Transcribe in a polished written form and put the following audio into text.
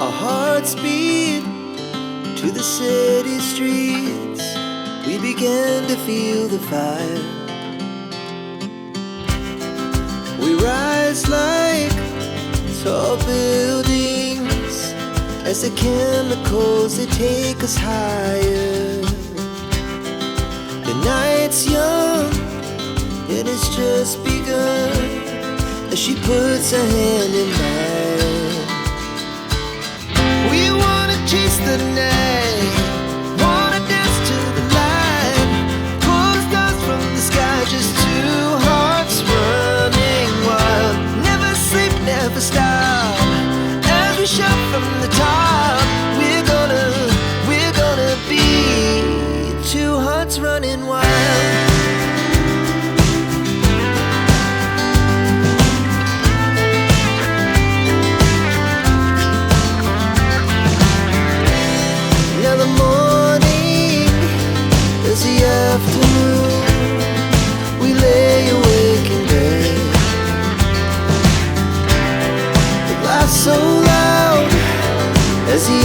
Our hearts beat to the city streets. We began to feel the fire. We rise like tall buildings as the chemicals, they take us higher. The night's young, it has just begun, as she puts her hand in mine. We wanna chase the night, wanna dance to the light, pull the stars from the sky, just two hearts running wild. Never sleep, never stop, as we shout from the top. We're gonna be two hearts running wild. Now the morning is the afternoon. We lay awake in bed. The laughs so loud as the